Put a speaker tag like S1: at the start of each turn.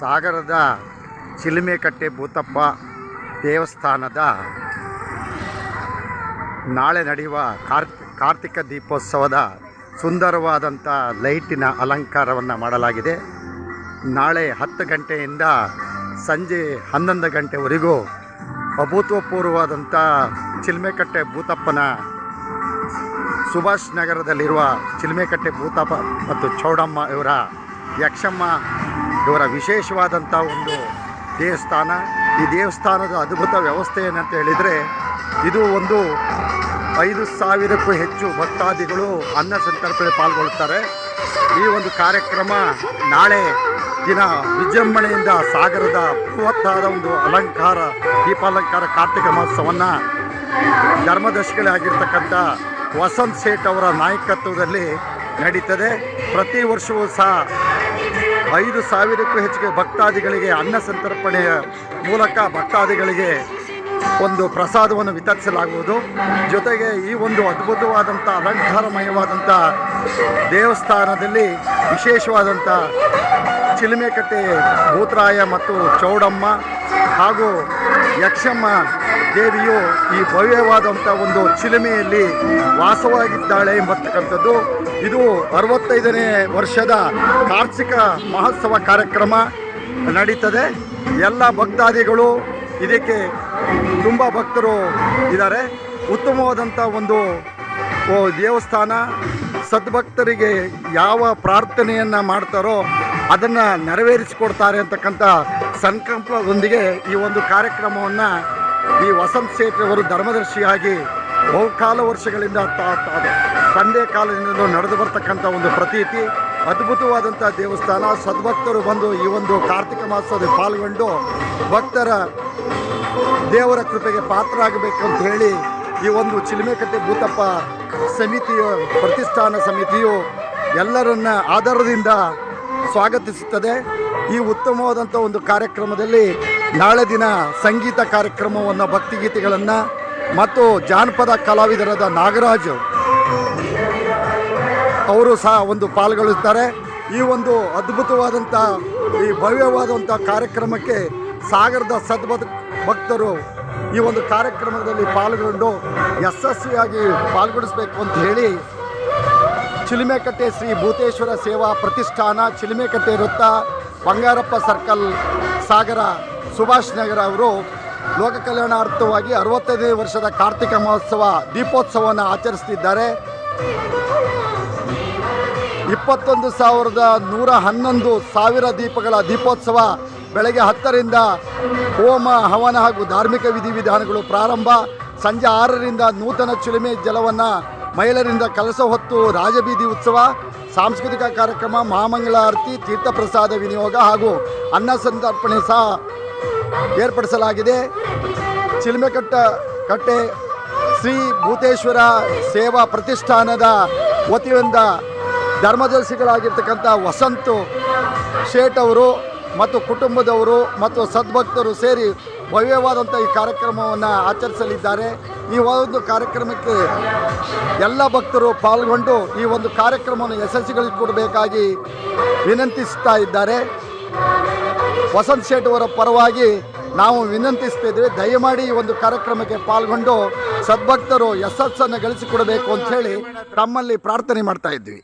S1: ಸಾಗರದ ಚಿಲುಮೆಕಟ್ಟೆ ಭೂತಪ್ಪ ದೇವಸ್ಥಾನದ ನಾಳೆ ನಡೆಯುವ ಕಾರ್ತಿಕ ದೀಪೋತ್ಸವದ ಸುಂದರವಾದಂಥ ಲೈಟಿನ ಅಲಂಕಾರವನ್ನು ಮಾಡಲಾಗಿದೆ. ನಾಳೆ 10 ಗಂಟೆಯಿಂದ ಸಂಜೆ 11 ಗಂಟೆವರೆಗೂ ಅಭೂತಪೂರ್ವವಾದಂಥ ಚಿಲುಮೆಕಟ್ಟೆ ಭೂತಪ್ಪನ ಸುಭಾಷ್ ನಗರದಲ್ಲಿರುವ ಚಿಲುಮೆಕಟ್ಟೆ ಭೂತಪ್ಪ ಮತ್ತು ಚೌಡಮ್ಮ ಇವರ ಯಕ್ಷಮ್ಮ ಇವರ ವಿಶೇಷವಾದಂಥ ಒಂದು ದೇವಸ್ಥಾನ. ಈ ದೇವಸ್ಥಾನದ ಅದ್ಭುತ ವ್ಯವಸ್ಥೆ ಏನಂತ ಹೇಳಿದರೆ, ಇದು ಒಂದು 5,000ಕ್ಕೂ ಹೆಚ್ಚು ಭಕ್ತಾದಿಗಳು ಅನ್ನ ಸಂತರ್ಪಣೆ ಪಾಲ್ಗೊಳ್ಳುತ್ತಾರೆ. ಈ ಒಂದು ಕಾರ್ಯಕ್ರಮ ನಾಳೆ ದಿನ ವಿಜೃಂಭಣೆಯಿಂದ ಸಾಗರದ ಬೃಹತ್ತಾದ ಒಂದು ಅಲಂಕಾರ, ದೀಪಾಲಂಕಾರ ಕಾರ್ತಿಕ ಮಹೋತ್ಸವವನ್ನು ಧರ್ಮದರ್ಶಿಗಳಾಗಿರ್ತಕ್ಕಂಥ ವಸಂತ್ ಸೇಠ್ ಅವರ ನಾಯಕತ್ವದಲ್ಲಿ ನಡೀತದೆ. ಪ್ರತಿ ವರ್ಷವೂ ಸಹ 5,000ಕ್ಕೂ ಹೆಚ್ಚಿಗೆ ಭಕ್ತಾದಿಗಳಿಗೆ ಅನ್ನ ಸಂತರ್ಪಣೆಯ ಮೂಲಕ ಭಕ್ತಾದಿಗಳಿಗೆ ಒಂದು ಪ್ರಸಾದವನ್ನು ವಿತರಿಸಲಾಗುವುದು. ಜೊತೆಗೆ ಈ ಒಂದು ಅದ್ಭುತವಾದಂಥ ಅಲಂಕಾರಮಯವಾದಂಥ ದೇವಸ್ಥಾನದಲ್ಲಿ ವಿಶೇಷವಾದಂಥ ಚಿಲುಮೆಕಟ್ಟೆ ಭೂತರಾಯ ಮತ್ತು ಚೌಡಮ್ಮ ಹಾಗೂ ಯಕ್ಷಮ್ಮ ದೇವಿಯು ಈ ಭವ್ಯವಾದಂಥ ಒಂದು ಚಿಲುಮೆಯಲ್ಲಿ ವಾಸವಾಗಿದ್ದಾಳೆ ಎಂಬತಕ್ಕಂಥದ್ದು. ಇದು 65ನೇ ವರ್ಷದ ಕಾರ್ತಿಕ ಮಹೋತ್ಸವ ಕಾರ್ಯಕ್ರಮ ನಡೀತದೆ. ಎಲ್ಲ ಭಕ್ತಾದಿಗಳು ಇದಕ್ಕೆ ತುಂಬ ಭಕ್ತರು ಇದ್ದಾರೆ. ಉತ್ತಮವಾದಂಥ ಒಂದು ದೇವಸ್ಥಾನ. ಸದ್ಭಕ್ತರಿಗೆ ಯಾವ ಪ್ರಾರ್ಥನೆಯನ್ನು ಮಾಡ್ತಾರೋ ಅದನ್ನು ನೆರವೇರಿಸಿಕೊಡ್ತಾರೆ ಅಂತಕ್ಕಂಥ ಸಂಕಲ್ಪದೊಂದಿಗೆ ಈ ಒಂದು ಕಾರ್ಯಕ್ರಮವನ್ನು ಈ ವಸಂತ್ ಸೇಠ್ ಅವರು ಧರ್ಮದರ್ಶಿಯಾಗಿ ಬಹುಕಾಲ ವರ್ಷಗಳಿಂದ ತಂದೆ ಕಾಲದಿಂದ ನಡೆದು ಬರ್ತಕ್ಕಂಥ ಒಂದು ಪ್ರತೀತಿ. ಅದ್ಭುತವಾದಂಥ ದೇವಸ್ಥಾನ. ಸದ್ಭಕ್ತರು ಬಂದು ಈ ಒಂದು ಕಾರ್ತಿಕ ಮಹೋತ್ಸವದಲ್ಲಿ ಪಾಲ್ಗೊಂಡು ಭಕ್ತರ ದೇವರ ಕೃಪೆಗೆ ಪಾತ್ರರಾಗಬೇಕು ಅಂತ ಹೇಳಿ ಈ ಒಂದು ಚಿಲುಮೆಕಟ್ಟೆ ಭೂತಪ್ಪ ಸಮಿತಿಯು, ಪ್ರತಿಷ್ಠಾನ ಸಮಿತಿಯು ಎಲ್ಲರನ್ನ ಆಧಾರದಿಂದ ಸ್ವಾಗತಿಸುತ್ತದೆ. ಈ ಉತ್ತಮವಾದಂಥ ಒಂದು ಕಾರ್ಯಕ್ರಮದಲ್ಲಿ ನಾಳೆ ದಿನ ಸಂಗೀತ ಕಾರ್ಯಕ್ರಮವನ್ನು, ಭಕ್ತಿಗೀತೆಗಳನ್ನು ಮತ್ತು ಜಾನಪದ ಕಲಾವಿದರಾದ ನಾಗರಾಜ್ ಅವರು ಸಹ ಒಂದು ಪಾಲ್ಗೊಳ್ಳುತ್ತಾರೆ. ಈ ಒಂದು ಅದ್ಭುತವಾದಂಥ ಈ ಭವ್ಯವಾದಂಥ ಕಾರ್ಯಕ್ರಮಕ್ಕೆ ಸಾಗರದ ಭಕ್ತರು ಈ ಒಂದು ಕಾರ್ಯಕ್ರಮದಲ್ಲಿ ಪಾಲ್ಗೊಂಡು ಯಶಸ್ವಿಯಾಗಿ ಪಾಲ್ಗೊಳಿಸಬೇಕು ಅಂತ ಹೇಳಿ ಚಿಲುಮೆಕಟ್ಟೆ ಶ್ರೀ ಭೂತೇಶ್ವರ ಸೇವಾ ಪ್ರತಿಷ್ಠಾನ, ಚಿಲುಮೆಕಟ್ಟೆ ವೃತ್ತ, ಬಂಗಾರಪ್ಪ ಸರ್ಕಲ್, ಸಾಗರ, ಸುಭಾಷ್ ನಗರ ಅವರು ಲೋಕ ಕಲ್ಯಾಣಾರ್ಥವಾಗಿ 65ನೇ ವರ್ಷದ ಕಾರ್ತಿಕ ಮಹೋತ್ಸವ ದೀಪೋತ್ಸವವನ್ನು ಆಚರಿಸುತ್ತಿದ್ದಾರೆ. 21,111 ದೀಪಗಳ ದೀಪೋತ್ಸವ ಬೆಳಗ್ಗೆ 10ರಿಂದ ಹೋಮ ಹವನ ಹಾಗೂ ಧಾರ್ಮಿಕ ವಿಧಿವಿಧಾನಗಳು ಪ್ರಾರಂಭ. ಸಂಜೆ 6ರಿಂದ ನೂತನ ಚಿಲುಮೆ ಜಲವನ್ನು ಮಹಿಳೆಯರಿಂದ ಕಲಸ ಹೊತ್ತು ರಾಜಬೀದಿ ಉತ್ಸವ, ಸಾಂಸ್ಕೃತಿಕ ಕಾರ್ಯಕ್ರಮ, ಮಹಾಮಂಗಳಾರತಿ, ತೀರ್ಥಪ್ರಸಾದ ವಿನಿಯೋಗ ಹಾಗೂ ಅನ್ನ ಸಂತರ್ಪಣೆ ಸಹ ಏರ್ಪಡಿಸಲಾಗಿದೆ. ಚಿಲುಮೆಕಟ್ಟೆ ಶ್ರೀ ಭೂತೇಶ್ವರ ಸೇವಾ ಪ್ರತಿಷ್ಠಾನದ ವತಿಯಿಂದ ಧರ್ಮದರ್ಶಿಗಳಾಗಿರ್ತಕ್ಕಂಥ ವಸಂತ್ ಶೇಟ್ ಅವರು ಮತ್ತು ಕುಟುಂಬದವರು ಮತ್ತು ಸದ್ಭಕ್ತರು ಸೇರಿ ಭವ್ಯವಾದಂಥ ಈ ಕಾರ್ಯಕ್ರಮವನ್ನು ಆಚರಿಸಲಿದ್ದಾರೆ. ಈ ಒಂದು ಕಾರ್ಯಕ್ರಮಕ್ಕೆ ಎಲ್ಲ ಭಕ್ತರು ಪಾಲ್ಗೊಂಡು ಈ ಒಂದು ಕಾರ್ಯಕ್ರಮವನ್ನು ಯಶಸ್ವಿಗೊಳಿಸಿಕೊಡಬೇಕಾಗಿ ವಿನಂತಿಸ್ತಾ ಇದ್ದಾರೆ. ವಸಂತ್ ಶೇಟ್ ಅವರ ಪರವಾಗಿ ನಾವು ವಿನಂತಿಸ್ತಿದ್ದೇವೆ, ದಯಮಾಡಿ ಈ ಒಂದು ಕಾರ್ಯಕ್ರಮಕ್ಕೆ ಪಾಲ್ಗೊಂಡು ಸದ್ಭಕ್ತರು ಯಶಸ್ಸನ್ನು ಗಳಿಸಿಕೊಡಬೇಕು ಅಂತ ಹೇಳಿ ತಮ್ಮಲ್ಲಿ ಪ್ರಾರ್ಥನೆ ಮಾಡ್ತಾ ಇದ್ವಿ.